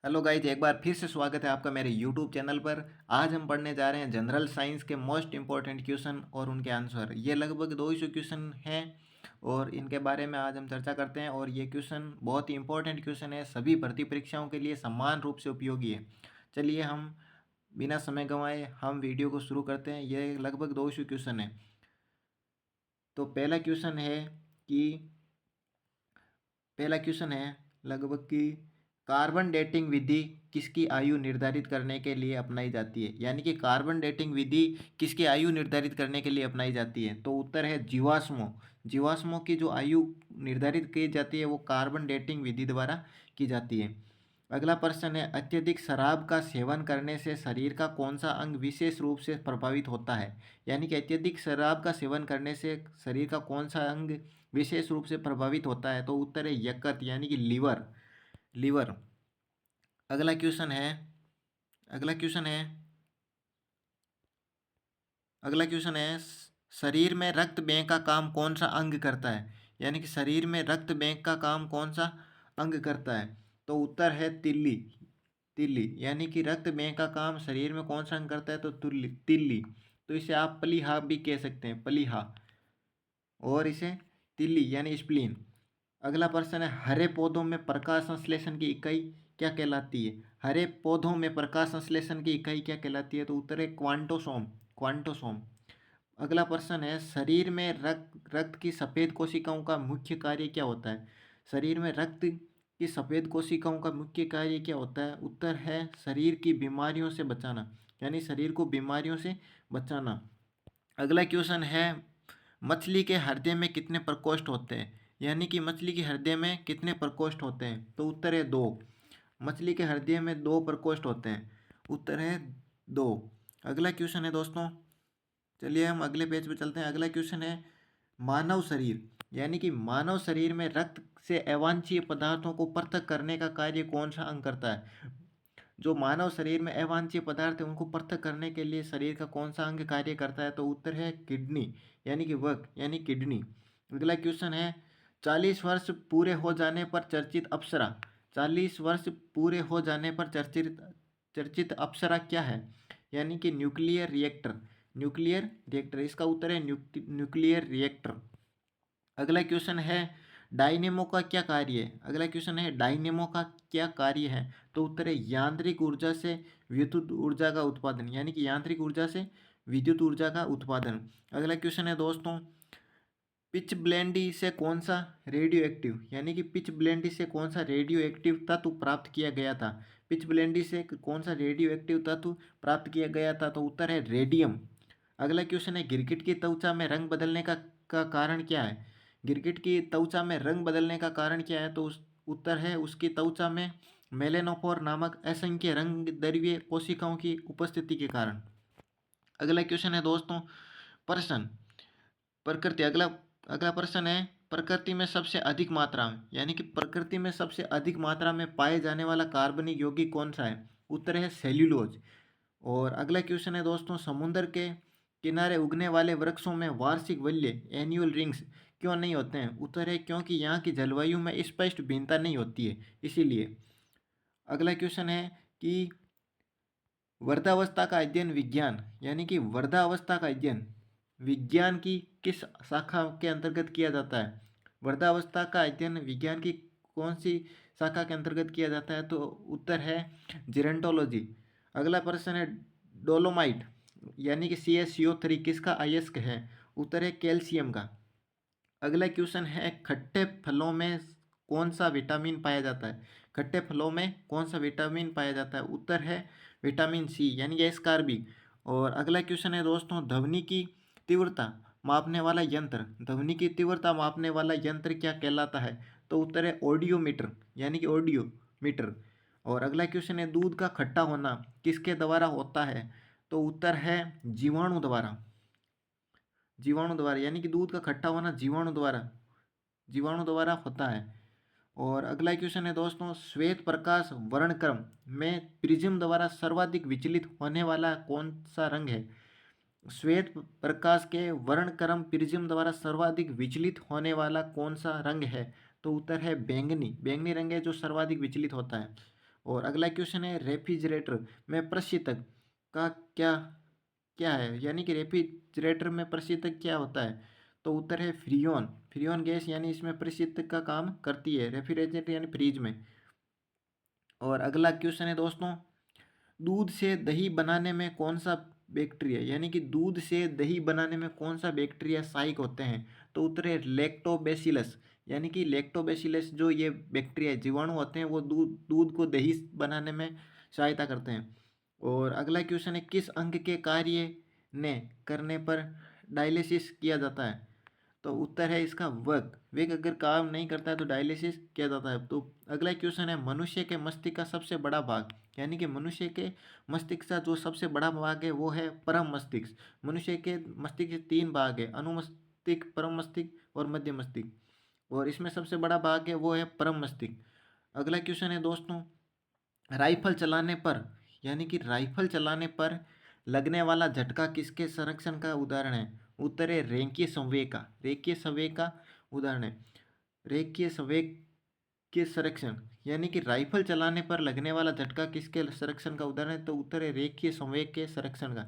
Hello guys, एक बार फिर से स्वागत है आपका मेरे यूट्यूब चैनल पर। आज हम पढ़ने जा रहे हैं जनरल साइंस के मोस्ट इम्पॉर्टेंट क्वेश्चन और उनके आंसर। ये लगभग 200 क्वेश्चन हैं और इनके बारे में आज हम चर्चा करते हैं। और ये क्वेश्चन बहुत ही इंपॉर्टेंट क्वेश्चन है, सभी भर्ती परीक्षाओं के लिए समान रूप से उपयोगी है। चलिए हम बिना समय गंवाए हम वीडियो को शुरू करते हैं। ये लगभग 200 क्वेश्चन है। तो पहला क्वेश्चन है लगभग कि कार्बन डेटिंग विधि किसकी आयु निर्धारित करने के लिए अपनाई जाती है। यानी कि कार्बन डेटिंग विधि किसकी आयु निर्धारित करने के लिए अपनाई जाती है। तो उत्तर है जीवाश्मों। जीवाश्मों की जो आयु निर्धारित की जाती है वो कार्बन डेटिंग विधि द्वारा की जाती है। अगला प्रश्न है, अत्यधिक शराब का सेवन करने से शरीर का कौन सा अंग विशेष रूप से प्रभावित होता है। यानी कि अत्यधिक शराब का सेवन करने से शरीर का कौन सा अंग विशेष रूप से प्रभावित होता है। तो उत्तर है यकृत यानी कि लीवर। लीवर। अगला क्वेश्चन है अगला क्वेश्चन है अगला क्वेश्चन है शरीर में रक्त बैंक का काम कौन सा अंग करता है। यानी कि शरीर में रक्त बैंक का काम कौन सा अंग करता है। तो उत्तर है तिल्ली। तिल्ली यानी कि रक्त बैंक का काम शरीर में कौन सा अंग करता है। तो तिल्ली। तो इसे आप प्लीहा भी कह सकते हैं, प्लीहा। और इसे तिल्ली यानी स्प्लीन। अगला प्रश्न है, हरे पौधों में प्रकाश संश्लेषण की इकाई क्या कहलाती है। हरे पौधों में प्रकाश संश्लेषण की इकाई क्या कहलाती है। तो उत्तर है क्वांटोसोम। क्वांटोसोम। अगला प्रश्न है, शरीर में रक्त की सफ़ेद कोशिकाओं का मुख्य कार्य क्या होता है। शरीर में रक्त की सफ़ेद कोशिकाओं का मुख्य कार्य क्या होता है। उत्तर है शरीर की बीमारियों से बचाना, यानी शरीर को बीमारियों से बचाना। अगला क्वेश्चन है, मछली के हृदय में कितने प्रकोष्ठ होते हैं। यानी कि मछली के हृदय में कितने प्रकोष्ठ होते हैं। तो उत्तर है 2। मछली के हृदय में 2 प्रकोष्ठ होते हैं। उत्तर है 2। अगला क्वेश्चन है दोस्तों, चलिए हम अगले पेज पे चलते हैं। अगला क्वेश्चन है, मानव शरीर यानी कि मानव शरीर में रक्त से अवांछनीय पदार्थों को पृथक करने का कार्य कौन सा अंग करता है। जो मानव शरीर में अवांछनीय पदार्थ है उनको पृथक करने के लिए शरीर का कौन सा अंग कार्य करता है। तो उत्तर है किडनी यानी कि वक यानी किडनी। अगला क्वेश्चन है, 40 वर्ष पूरे हो जाने पर चर्चित अप्सरा। 40 वर्ष पूरे हो जाने पर चर्चित चर्चित अप्सरा क्या है। यानी कि न्यूक्लियर रिएक्टर। न्यूक्लियर रिएक्टर, इसका उत्तर है न्यूक्लियर रिएक्टर। अगला क्वेश्चन है, डायनेमो का क्या कार्य है। अगला क्वेश्चन है, डायनेमो का क्या कार्य है। तो उत्तर है यांत्रिक ऊर्जा से विद्युत ऊर्जा का उत्पादन, यानी कि यांत्रिक ऊर्जा से विद्युत ऊर्जा का उत्पादन। अगला क्वेश्चन है दोस्तों, पिच ब्लेंडी से कौन सा रेडियो एक्टिव, यानी कि पिच ब्लेंडी से कौन सा रेडियो एक्टिव तत्व प्राप्त किया गया था। पिच ब्लेंडी से कौन सा रेडियो एक्टिव तत्व प्राप्त किया गया था। तो उत्तर है रेडियम। अगला क्वेश्चन है, गिरगिट की त्वचा में रंग बदलने का कारण क्या है। गिरगिट की त्वचा में रंग बदलने का कारण क्या है। तो उत्तर है उसकी त्वचा में मेलेनोफोर नामक असंख्य रंग द्रव्य कोशिकाओं की उपस्थिति के कारण। अगला क्वेश्चन है दोस्तों, प्रश्न प्रकृति। अगला अगला प्रश्न है, प्रकृति में सबसे अधिक मात्रा में, यानी कि प्रकृति में सबसे अधिक मात्रा में पाए जाने वाला कार्बनिक यौगिक कौन सा है। उत्तर है सेल्यूलोज। और अगला क्वेश्चन है दोस्तों, समुद्र के किनारे उगने वाले वृक्षों में वार्षिक वल्य एनुअल रिंग्स क्यों नहीं होते हैं। उत्तर है क्योंकि यहाँ की जलवायु में स्पष्ट भिन्नता नहीं होती है, इसीलिए। अगला क्वेश्चन है कि वर्धावस्था का अध्ययन विज्ञान, यानी कि वर्धावस्था का अध्ययन विज्ञान की किस शाखा के अंतर्गत किया जाता है। वर्धावस्था का अध्ययन विज्ञान की कौन सी शाखा के अंतर्गत किया जाता है। तो उत्तर है जेरेंटोलॉजी। अगला प्रश्न है, डोलोमाइट यानी कि CaCO3 किसका अयस्क है। उत्तर है कैल्शियम का। अगला क्वेश्चन है, खट्टे फलों में कौन सा विटामिन पाया जाता है। खट्टे फलों में कौन सा विटामिन पाया जाता है। उत्तर है विटामिन सी यानी कि एस्कार्बिक। और अगला क्वेश्चन है दोस्तों, ध्वनि की तीव्रता मापने वाला यंत्र, ध्वनि की तीव्रता मापने वाला यंत्र क्या कहलाता है। तो उत्तर है ऑडियोमीटर यानी कि ऑडियोमीटर। और अगला क्वेश्चन है, दूध का खट्टा होना किसके द्वारा होता है। तो उत्तर है जीवाणु द्वारा। जीवाणु द्वारा, यानी कि दूध का खट्टा होना जीवाणु द्वारा होता है। और अगला क्वेश्चन है दोस्तों, श्वेत प्रकाश वर्णक्रम में प्रिज्म द्वारा सर्वाधिक विचलित होने वाला कौन सा रंग है। श्वेत प्रकाश के वर्णक्रम प्रिज्म द्वारा सर्वाधिक विचलित होने वाला कौन सा रंग है। तो उत्तर है बैंगनी। बैंगनी रंग है जो सर्वाधिक विचलित होता है। और अगला क्वेश्चन है रेफ्रिजरेटर में प्रशीतक का क्या क्या है, यानी कि रेफ्रिजरेटर में प्रशीतक क्या होता है। तो उत्तर है फ्रियोन। फ्रियोन गैस यानी इसमें प्रशीतक का काम करती है रेफ्रिजरेटर यानी फ्रिज में। और अगला क्वेश्चन है दोस्तों, दूध से दही बनाने में कौन सा बैक्टीरिया, यानी कि दूध से दही बनाने में कौन सा बैक्टीरिया सहायक होते हैं। तो उत्तर है लैक्टोबैसिलस, यानी कि लैक्टोबैसिलस जो ये बैक्टीरिया जीवाणु होते हैं वो दूध दूध को दही बनाने में सहायता करते हैं। और अगला क्वेश्चन है, किस अंग के कार्य ने करने पर डायलिसिस किया जाता है। तो उत्तर है इसका वेग। वेग अगर काम नहीं करता है तो डायलिसिस किया जाता है। तो अगला क्वेश्चन है, मनुष्य के मस्तिष्क का सबसे बड़ा भाग, यानी कि मनुष्य के मस्तिष्क का जो सबसे बड़ा भाग है वो है परम मस्तिष्क। मनुष्य के मस्तिष्क के 3 भाग है, अनुमस्तिष्क, परम मस्तिष्क और मध्य मस्तिष्क, और इसमें सबसे बड़ा भाग है वो है परम मस्तिष्क। अगला क्वेश्चन है दोस्तों, राइफल चलाने पर, यानी कि राइफल चलाने पर लगने वाला झटका किसके संरक्षण का उदाहरण है। उत्तर है रेखीय संवेग का। रेखीय संवेग का उदाहरण है रेखीय संवेग के संरक्षण, यानी कि राइफल चलाने पर लगने वाला झटका किसके संरक्षण का उदाहरण है। तो उत्तर है रेखीय संवेग के संरक्षण का।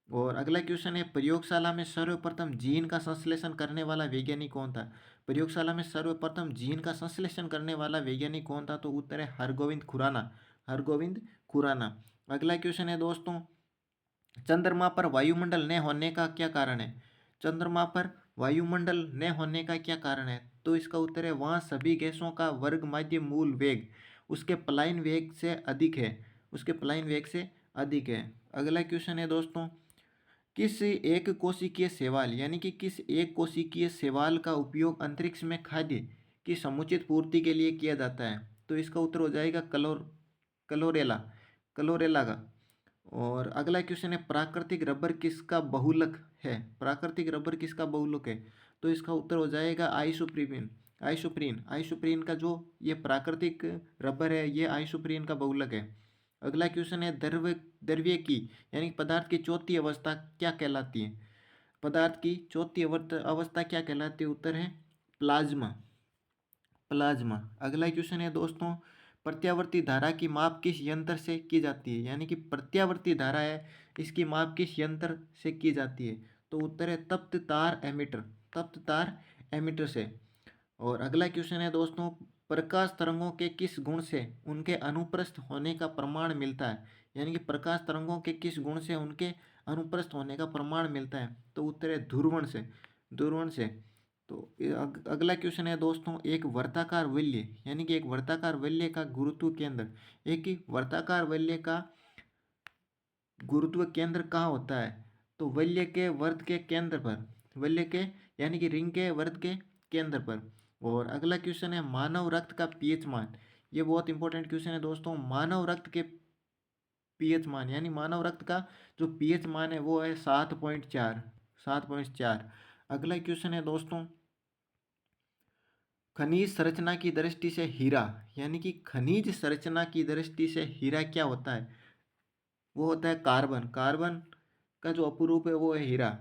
और अगला क्वेश्चन है, प्रयोगशाला में सर्वप्रथम जीन का संश्लेषण करने वाला वैज्ञानिक कौन था। प्रयोगशाला में सर्वप्रथम जीन का संश्लेषण करने वाला वैज्ञानिक कौन था। तो उत्तर है हरगोविंद खुराना। हरगोविंद खुराना। अगला क्वेश्चन है दोस्तों, चंद्रमा पर वायुमंडल न होने का क्या कारण है। चंद्रमा पर वायुमंडल न होने का क्या कारण है। तो इसका उत्तर है वहाँ सभी गैसों का वर्ग माध्य मूल वेग उसके पलायन वेग से अधिक है। उसके पलायन वेग से अधिक है। अगला क्वेश्चन है दोस्तों, किस एक कोशिकीय शैवाल, यानी कि किस एक कोशिकीय शैवाल का उपयोग अंतरिक्ष में खाद्य की समुचित पूर्ति के लिए किया जाता है। तो इसका उत्तर हो जाएगा कलोरेला। कलोरेला का। और अगला क्वेश्चन है, प्राकृतिक रबर किसका बहुलक है। प्राकृतिक रबर किसका बहुलक है। तो इसका उत्तर हो जाएगा आइसोप्रीन। आइसोप्रीन। आइसोप्रीन का जो ये प्राकृतिक रबर है ये आइसोप्रीन का बहुलक है। अगला क्वेश्चन है, द्रव्य की, यानी पदार्थ की चौथी अवस्था क्या कहलाती है। पदार्थ की चौथी अवस्था क्या कहलाती है। उत्तर है प्लाज्मा। प्लाज्मा। अगला क्वेश्चन है दोस्तों, प्रत्यावर्ती धारा की माप किस यंत्र से की जाती है, यानी कि प्रत्यावर्ती धारा है इसकी माप किस यंत्र से की जाती है। तो उत्तर है तप्त तार एमीटर। तप्त तार एमीटर से। और अगला क्वेश्चन है दोस्तों, प्रकाश तरंगों के किस गुण से उनके अनुप्रस्थ होने का प्रमाण मिलता है, यानी कि प्रकाश तरंगों के किस गुण से उनके अनुप्रस्थ होने का प्रमाण मिलता है। तो उत्तर है ध्रुवण से। ध्रुवण से। तो अगला क्वेश्चन है दोस्तों, एक वर्ताकार वलय, यानी कि एक वर्ताकार वलय का गुरुत्व केंद्र, एक ही वर्ताकार वलय का गुरुत्व केंद्र कहाँ होता है। तो वलय के वर्त के केंद्र पर। वलय के, यानी कि रिंग के वर्त के केंद्र पर। और अगला क्वेश्चन है, मानव रक्त का पीएच मान। ये बहुत इंपॉर्टेंट क्वेश्चन है दोस्तों। मानव रक्त के पीएच मान, यानी मानव रक्त का जो पीएच मान है वो है 7.4। 7.4। अगला क्वेश्चन है दोस्तों, खनिज संरचना की दृष्टि से हीरा, यानी कि खनिज संरचना की दृष्टि से हीरा क्या होता है। वो होता है कार्बन। कार्बन का जो अपरूप है वो है हीरा।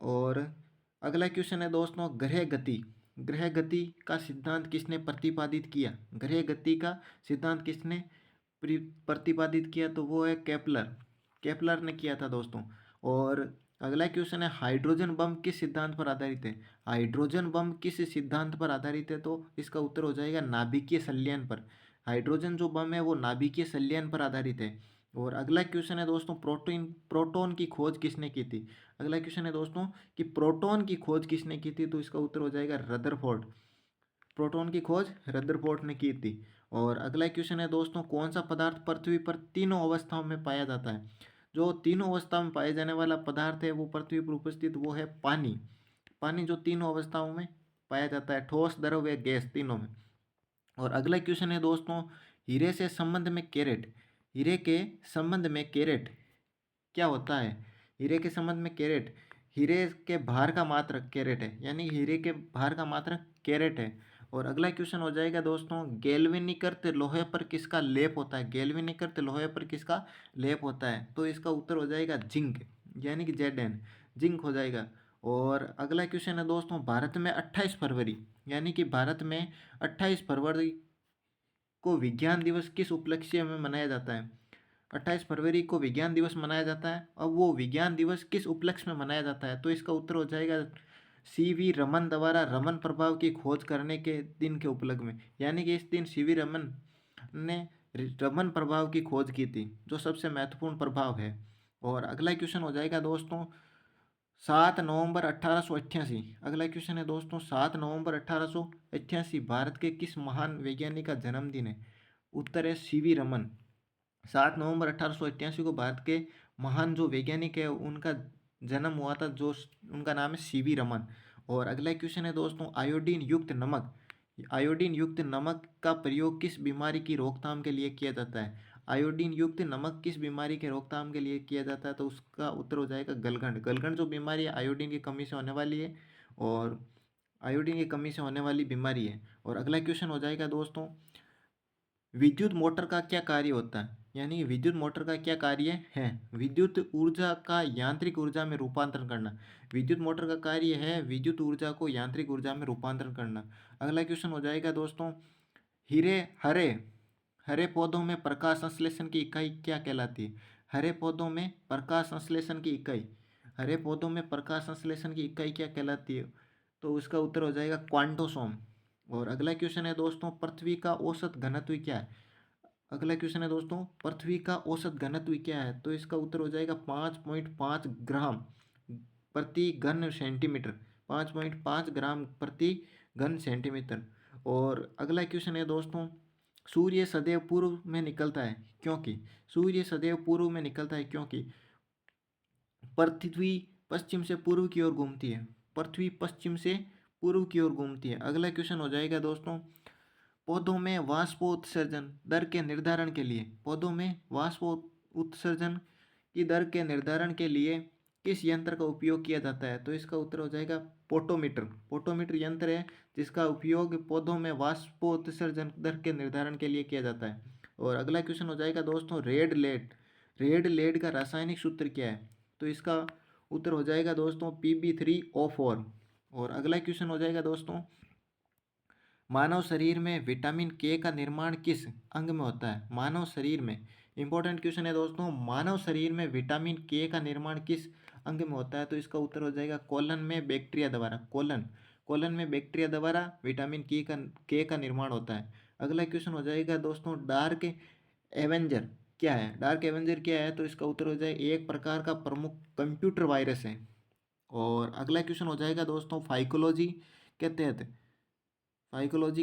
और अगला क्वेश्चन है दोस्तों, ग्रह गति। ग्रह गति का सिद्धांत किसने प्रतिपादित किया। ग्रह गति का सिद्धांत किसने प्रतिपादित किया। तो वो है केपलर। केपलर ने किया था दोस्तों। और अगला क्वेश्चन है, हाइड्रोजन बम किस सिद्धांत पर आधारित है। हाइड्रोजन बम किस सिद्धांत पर आधारित है। तो इसका उत्तर हो जाएगा नाभिकीय संलयन पर। हाइड्रोजन जो बम है वो नाभिकीय संलयन पर आधारित है। और अगला क्वेश्चन है दोस्तों, प्रोटोन की खोज किसने की थी। अगला क्वेश्चन है दोस्तों कि प्रोटोन की खोज किसने की थी। तो इसका उत्तर हो जाएगा रदरफोर्ड। प्रोटॉन की खोज रदरफोर्ड ने की थी। और अगला क्वेश्चन है दोस्तों, कौन सा पदार्थ पृथ्वी पर तीनों अवस्थाओं में पाया जाता है। जो तीनों अवस्थाओं में पाए जाने वाला पदार्थ है वो पृथ्वी पर उपस्थित वो है पानी। पानी जो तीनों अवस्थाओं में पाया जाता है, ठोस, द्रव या गैस, तीनों में। और अगला क्वेश्चन है दोस्तों, हीरे से संबंध में कैरेट। हीरे के संबंध में कैरेट क्या होता है। हीरे के संबंध में कैरेट, हीरे के भार का मात्रक कैरेट है, यानी हीरे के भार का मात्रक कैरेट है। और अगला क्वेश्चन हो जाएगा दोस्तों, गैल्वेनिकृत लोहे पर किसका लेप होता है। गैल्वेनिकृत लोहे पर किसका लेप होता है। तो इसका उत्तर हो जाएगा जिंक, यानी कि Zn। जिंक हो जाएगा। और अगला क्वेश्चन है दोस्तों, भारत में 28 फरवरी, यानी कि भारत में 28 फरवरी को विज्ञान दिवस किस उपलक्ष्य में मनाया जाता है? 28 फरवरी को विज्ञान दिवस मनाया जाता है। अब वो विज्ञान दिवस किस उपलक्ष्य में मनाया जाता है? तो इसका उत्तर हो जाएगा सीवी रमन द्वारा रमन प्रभाव की खोज करने के दिन के उपलक्ष्य में, यानी कि इस दिन सीवी रमन ने रमन प्रभाव की खोज की थी, जो सबसे महत्वपूर्ण प्रभाव है। और अगला क्वेश्चन हो जाएगा दोस्तों 7 नवंबर 1888। अगला क्वेश्चन है दोस्तों 7 नवंबर 1888 भारत के किस महान वैज्ञानिक का जन्मदिन है? उत्तर है सीवी रमन। 7 नवंबर 1888 को भारत के महान जो वैज्ञानिक है उनका जन्म हुआ था, जो उनका नाम है सीवी रमन। और अगला क्वेश्चन है दोस्तों आयोडीन युक्त नमक। आयोडीन युक्त नमक का प्रयोग किस बीमारी की रोकथाम के लिए किया जाता है? आयोडीन युक्त नमक किस बीमारी के रोकथाम के लिए किया जाता है? तो उसका उत्तर हो जाएगा गलगंड। गलगंड जो बीमारी है आयोडीन की कमी से होने वाली है, और आयोडीन की कमी से होने वाली बीमारी है। और अगला क्वेश्चन हो जाएगा दोस्तों विद्युत मोटर का क्या कार्य होता है? यानी कि विद्युत मोटर का क्या कार्य है? विद्युत ऊर्जा का यांत्रिक ऊर्जा में रूपांतरण करना। विद्युत मोटर का कार्य है विद्युत ऊर्जा को यांत्रिक ऊर्जा में रूपांतरण करना। अगला क्वेश्चन हो जाएगा दोस्तों हीरे हरे हरे पौधों में प्रकाश संश्लेषण की इकाई क्या कहलाती है? हरे पौधों में प्रकाश संश्लेषण की इकाई, हरे पौधों में प्रकाश संश्लेषण की इकाई क्या कहलाती है? तो उसका उत्तर हो जाएगा क्वांटोसोम। और अगला क्वेश्चन है दोस्तों पृथ्वी का औसत घनत्व क्या है? अगला क्वेश्चन है दोस्तों पृथ्वी का औसत घनत्व क्या है? तो इसका उत्तर हो जाएगा 5.5 ग्राम प्रति घन सेंटीमीटर। 5.5 ग्राम प्रति घन सेंटीमीटर। और अगला क्वेश्चन है दोस्तों सूर्य सदैव पूर्व में निकलता है क्योंकि? सूर्य सदैव पूर्व में निकलता है क्योंकि पृथ्वी पश्चिम से पूर्व की ओर घूमती है। पृथ्वी पश्चिम से पूर्व की ओर घूमती है। अगला क्वेश्चन हो जाएगा दोस्तों पौधों में वाष्पोत्सर्जन दर के निर्धारण के लिए, पौधों में वाष्पोत्सर्जन की दर के निर्धारण के लिए किस यंत्र का उपयोग किया जाता है? तो इसका उत्तर हो जाएगा पोटोमीटर। पोटोमीटर यंत्र है जिसका उपयोग पौधों में वाष्पोत्सर्जन दर के निर्धारण के लिए किया जाता है। और अगला क्वेश्चन हो जाएगा दोस्तों रेड लेड का रासायनिक सूत्र क्या है? तो इसका उत्तर हो जाएगा दोस्तों Pb3O4। और अगला क्वेश्चन हो जाएगा दोस्तों मानव शरीर में विटामिन के का निर्माण किस अंग में होता है? मानव शरीर में, इंपॉर्टेंट क्वेश्चन है दोस्तों, मानव शरीर में विटामिन के का निर्माण किस अंग में होता है? तो इसका उत्तर हो जाएगा कोलन में बैक्टीरिया द्वारा। कोलन में बैक्टीरिया द्वारा विटामिन के का निर्माण होता है। अगला क्वेश्चन हो जाएगा दोस्तों डार्क एवेंजर क्या है? डार्क एवेंजर क्या है? तो इसका उत्तर हो जाएगा एक प्रकार का प्रमुख कंप्यूटर वायरस है। और अगला क्वेश्चन हो जाएगा दोस्तों साइकोलॉजी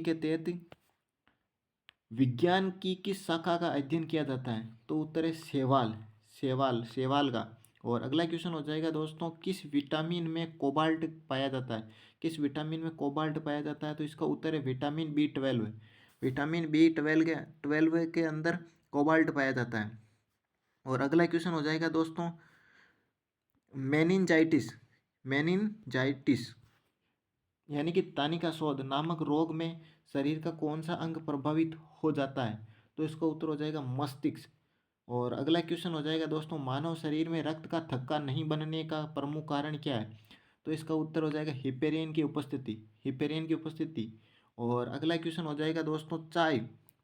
के तहत विज्ञान की किस शाखा का अध्ययन किया जाता है? तो उत्तर है सेवाल का। और अगला क्वेश्चन हो जाएगा दोस्तों किस विटामिन में कोबाल्ट पाया जाता है? किस विटामिन में कोबाल्ट पाया जाता है? तो इसका उत्तर है विटामिन B12। विटामिन B12 के अंदर कोबाल्ट पाया जाता है। और अगला क्वेश्चन हो जाएगा दोस्तों मेनिनजाइटिस यानी कि तानिका शोध नामक रोग में शरीर का कौन सा अंग प्रभावित हो जाता है? तो इसका उत्तर हो जाएगा मस्तिष्क। और अगला क्वेश्चन हो जाएगा दोस्तों मानव शरीर में रक्त का थक्का नहीं बनने का प्रमुख कारण क्या है? तो इसका उत्तर हो जाएगा हिपेरिन की उपस्थिति। और अगला क्वेश्चन हो जाएगा दोस्तों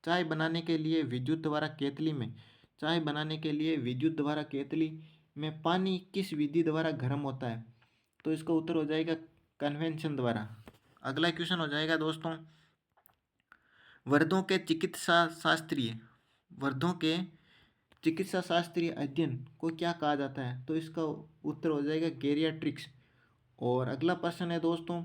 चाय बनाने के लिए विद्युत द्वारा केतली में पानी किस विधि द्वारा गर्म होता है? तो इसका उत्तर हो जाएगा कन्वेंशन द्वारा। अगला क्वेश्चन हो जाएगा दोस्तों वर्धों के चिकित्सा शास्त्रीय अध्ययन को क्या कहा जाता है? तो इसका उत्तर हो जाएगा गेरियाट्रिक्स। और अगला प्रश्न है दोस्तों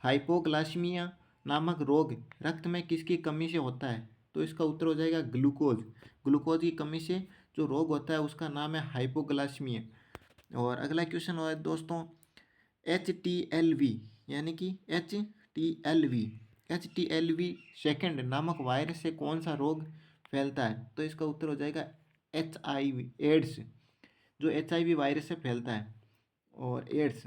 हाइपोग्लाइसीमिया नामक रोग रक्त में किसकी कमी से होता है? तो इसका उत्तर हो जाएगा ग्लूकोज की कमी से जो रोग होता है उसका नाम है हाइपोग्लाइसीमिया। और अगला क्वेश्चन है दोस्तों HTLV यानी कि H T L V second नामक वायरस से कौन सा रोग फैलता है? तो इसका उत्तर हो जाएगा एड्स, जो HIV वायरस से फैलता है। और एड्स।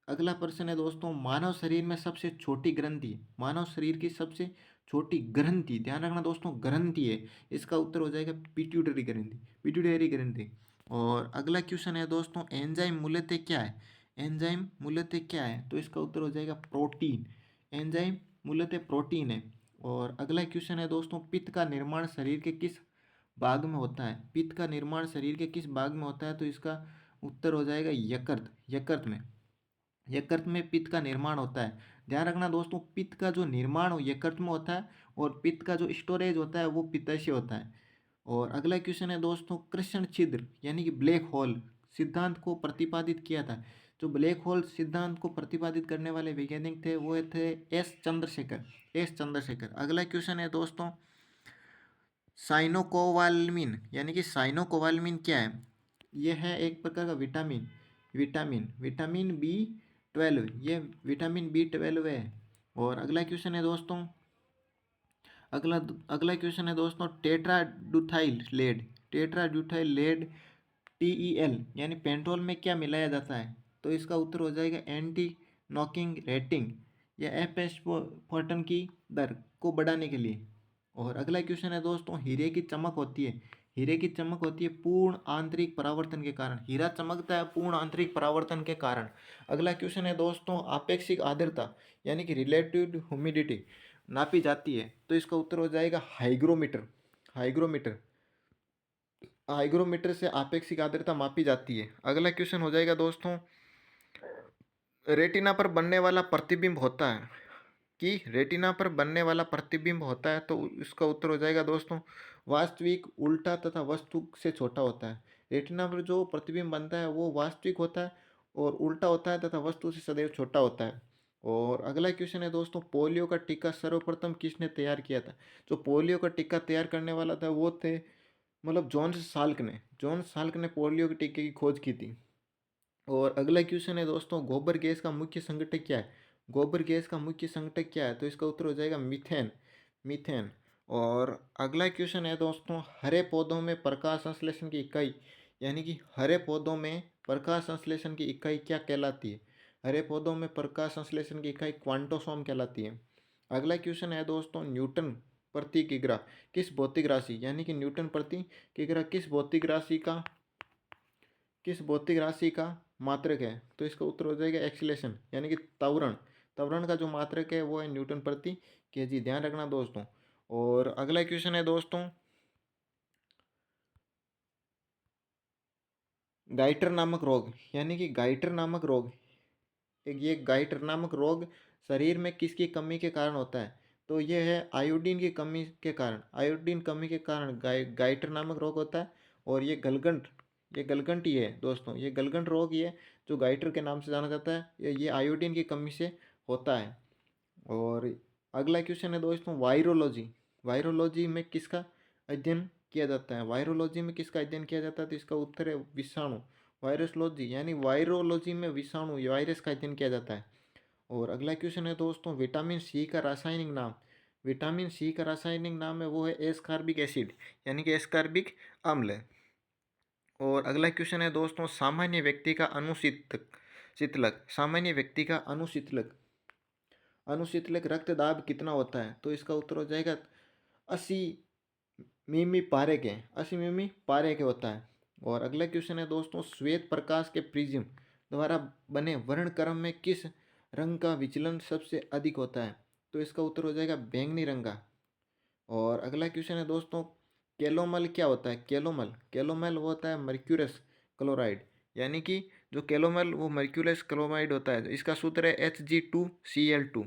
अगला प्रश्न है दोस्तों मानव शरीर में सबसे छोटी ग्रंथि, मानव शरीर की सबसे छोटी ग्रंथि, ध्यान रखना दोस्तों ग्रंथि है, इसका उत्तर हो जाएगा पिट्यूटरी ग्रंथि। और अगला क्वेश्चन है दोस्तों एंजाइम मूलतः क्या है? तो इसका उत्तर हो जाएगा प्रोटीन। एंजाइम मूलतः प्रोटीन है। और अगला क्वेश्चन है दोस्तों, पित्त का निर्माण शरीर के किस भाग में होता है? पित्त का निर्माण शरीर के किस भाग में होता है? तो इसका उत्तर हो जाएगा यकृत। यकृत में, यकृत में पित्त का निर्माण होता है। ध्यान रखना दोस्तों, पित्त का जो निर्माण हो यकृत में होता है और पित्त का जो स्टोरेज होता है वो पित्ताशय होता है। और अगला क्वेश्चन है दोस्तों, कृष्ण छिद्र यानी कि ब्लैक होल सिद्धांत को प्रतिपादित किया था। जो ब्लैक होल सिद्धांत को प्रतिपादित करने वाले वैज्ञानिक थे वो थे एस चंद्रशेखर। एस चंद्रशेखर। अगला क्वेश्चन है दोस्तों, साइनोकोबाल्मिन यानी कि साइनोकोबाल्मिन क्या है? यह है एक प्रकार का विटामिन। विटामिन B12, ये विटामिन B12 है। और अगला क्वेश्चन है दोस्तों, अगला अगला क्वेश्चन है दोस्तों, टेट्राड्यूथाइल लेड। टेट्राड्यूथाइल लेड TeL यानी पेट्रोल में क्या मिलाया जाता है? तो इसका उत्तर हो जाएगा एंटी नॉकिंग रेटिंग या एपस्फोटन की दर को बढ़ाने के लिए। और अगला क्वेश्चन है दोस्तों, हीरे की चमक होती है, हीरे की चमक होती है पूर्ण आंतरिक परावर्तन के कारण। हीरा चमकता है पूर्ण आंतरिक परावर्तन के कारण। अगला क्वेश्चन है दोस्तों, आपेक्षिक आर्द्रता यानी कि रिलेटिव ह्यूमिडिटी नापी जाती है। तो इसका उत्तर हो जाएगा हाइग्रोमीटर। हाइग्रोमीटर, हाइग्रोमीटर से आपेक्षिक आर्द्रता मापी जाती है। अगला क्वेश्चन हो जाएगा दोस्तों, रेटिना पर बनने वाला प्रतिबिंब होता है कि रेटिना पर बनने वाला प्रतिबिंब होता है। तो इसका उत्तर हो जाएगा दोस्तों, वास्तविक, उल्टा तथा वस्तु से छोटा होता है। रेटिना पर जो प्रतिबिंब बनता है वो वास्तविक होता है और उल्टा होता है तथा वस्तु से सदैव छोटा होता है। और अगला क्वेश्चन है दोस्तों, पोलियो का टीका सर्वप्रथम किसने तैयार किया था? जो पोलियो का टीका तैयार करने वाला था वो थे मतलब जॉन साल्क ने पोलियो के टीके की खोज की थी। और अगला क्वेश्चन है दोस्तों, गोबर गैस का मुख्य संघटक क्या है? गोबर गैस का मुख्य संघटक क्या है? तो इसका उत्तर हो जाएगा मीथेन। मीथेन। और अगला क्वेश्चन है दोस्तों, हरे पौधों में प्रकाश संश्लेषण की इकाई यानी कि हरे पौधों में प्रकाश संश्लेषण की इकाई क्या कहलाती है? हरे पौधों में प्रकाश संश्लेषण की इकाई क्वांटोसोम कहलाती है। अगला क्वेश्चन है दोस्तों, न्यूटन प्रति किग्रा किस भौतिक राशि यानी कि न्यूटन प्रति किग्रा किस भौतिक राशि का मात्रक है? तो इसका उत्तर हो जाएगा एक्सीलेशन यानी कि त्वरण। त्वरण का जो मात्रक है वो है न्यूटन प्रति केजी। ध्यान रखना दोस्तों। और अगला क्वेश्चन है दोस्तों, गाइटर नामक रोग यानी कि गाइटर नामक रोग, ये गाइटर नामक रोग शरीर में किसकी कमी के कारण होता है? तो ये है आयोडीन की कमी के कारण। आयोडीन कमी के कारण गाइटर नामक रोग होता है। और ये गलगंट ही है दोस्तों, ये गलगंट रोग ही है जो गाइटर के नाम से जाना जाता है। ये आयोडीन की कमी से होता है। और अगला क्वेश्चन है दोस्तों, वायरोलॉजी। वायरोलॉजी में किसका अध्ययन किया जाता है? वायरोलॉजी में किसका अध्ययन किया जाता है? तो इसका उत्तर है विषाणु। वायरसलॉजी यानी वायरोलॉजी में विषाणु वायरस का अध्ययन किया जाता है। और अगला क्वेश्चन है दोस्तों, विटामिन सी का रासायनिक नाम। विटामिन सी का रासायनिक नाम है वो है एस्कॉर्बिक एसिड यानी कि एस्कॉर्बिक अम्ल। और अगला क्वेश्चन है दोस्तों, सामान्य व्यक्ति का शीतलक, सामान्य व्यक्ति का अनुशीतलक रक्तदाब कितना होता है? तो इसका उत्तर हो जाएगा 80 मिमी पारे के होता है। और अगला क्वेश्चन है दोस्तों, श्वेत प्रकाश के प्रिज्म द्वारा बने वर्णक्रम में किस रंग का विचलन सबसे अधिक होता है? तो इसका उत्तर हो जाएगा बैंगनी रंग का। और अगला क्वेश्चन है दोस्तों, कैलोमल क्या होता है? कैलोमल वो होता है मर्क्यूरस क्लोराइड यानी कि जो कैलोमल वो मर्क्यूरस क्लोराइड होता है। इसका सूत्र है Hg2Cl2।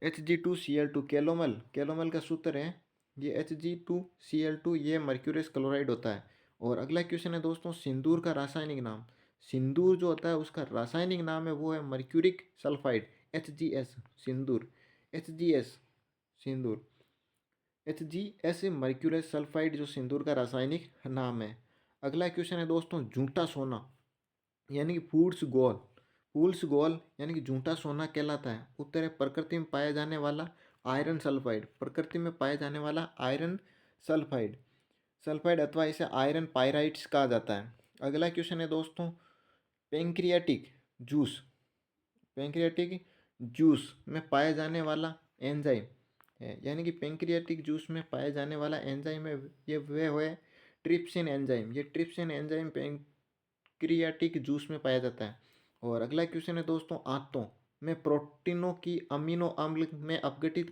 Hg2Cl2 कैलोमल का सूत्र है ये Hg2Cl2, ये मर्क्यूरस क्लोराइड होता है। और अगला क्वेश्चन है दोस्तों, सिंदूर का रासायनिक नाम। सिंदूर जो होता है उसका रासायनिक नाम है वो है मर्क्यूरिक सल्फाइड HgS। सिंदूर HgS सिंदूर HgS मर्क्यूरस सल्फाइड जो सिंदूर का रासायनिक नाम है। अगला क्वेश्चन है दोस्तों, झूठा सोना यानी कि फूल्स गोल यानी कि झूठा सोना कहलाता है। उत्तर है प्रकृति में पाया जाने वाला आयरन सल्फाइड। प्रकृति में पाया जाने वाला आयरन सल्फाइड सल्फाइड अथवा इसे आयरन पायराइट्स कहा जाता है। अगला क्वेश्चन है दोस्तों, पेंक्रियाटिक जूस पेंक्रियाटिक जूस में पाया जाने वाला एंजाइम है यानी कि पेंक्रियाटिक जूस में पाया जाने वाला एंजाइम है ये वह है ट्रिप्सिन एंजाइम। ये ट्रिप्सिन एंजाइम पेंक्रियाटिक जूस में पाया जाता है। और अगला क्वेश्चन है दोस्तों, आंतों में प्रोटीनों की अमीनो अम्ल में अपघटित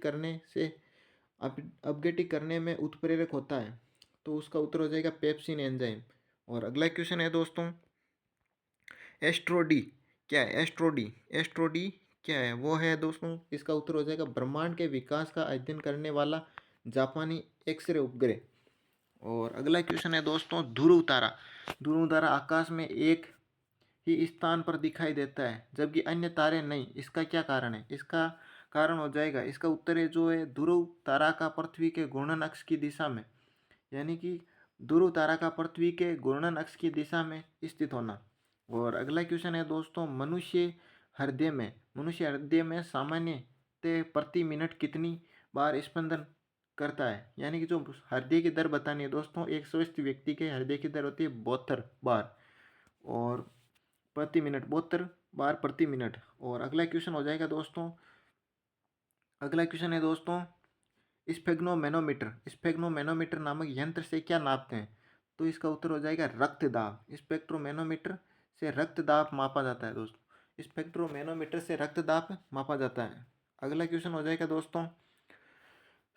करने में उत्प्रेरक होता है? तो उसका उत्तर हो जाएगा पेप्सिन एंजाइम। और अगला क्वेश्चन है दोस्तों, एस्ट्रोडी क्या है? एस्ट्रोडी क्या है? वो है दोस्तों, इसका उत्तर हो जाएगा ब्रह्मांड के विकास का अध्ययन करने वाला जापानी एक्सरे उपग्रह। और अगला क्वेश्चन है दोस्तों, ध्रुव तारा आकाश में एक ही स्थान पर दिखाई देता है जबकि अन्य तारे नहीं, इसका क्या कारण है? इसका कारण हो जाएगा, इसका उत्तर है जो है ध्रुव तारा का पृथ्वी के घूर्णन अक्ष की दिशा में, यानी कि ध्रुव तारा का पृथ्वी के घूर्णन अक्ष की दिशा में स्थित होना। और अगला क्वेश्चन है दोस्तों, मनुष्य हृदय में सामान्यतः प्रति मिनट कितनी बार स्पंदन करता है? यानी कि जो हृदय की दर बतानी है दोस्तों, एक स्वस्थ व्यक्ति के हृदय की दर होती है 72 बार और प्रति मिनट, 72 बार प्रति मिनट। और अगला क्वेश्चन हो जाएगा दोस्तों, अगला क्वेश्चन है दोस्तों, स्फेग्नोमैनोमीटर नामक यंत्र से क्या नापते हैं? तो इसका उत्तर हो जाएगा रक्तदाब। स्पेक्ट्रोमैनोमीटर से रक्तदाब मापा जाता है दोस्तों, स्पेक्ट्रोमैनोमीटर से रक्तदाब मापा जाता है। अगला क्वेश्चन हो जाएगा दोस्तों,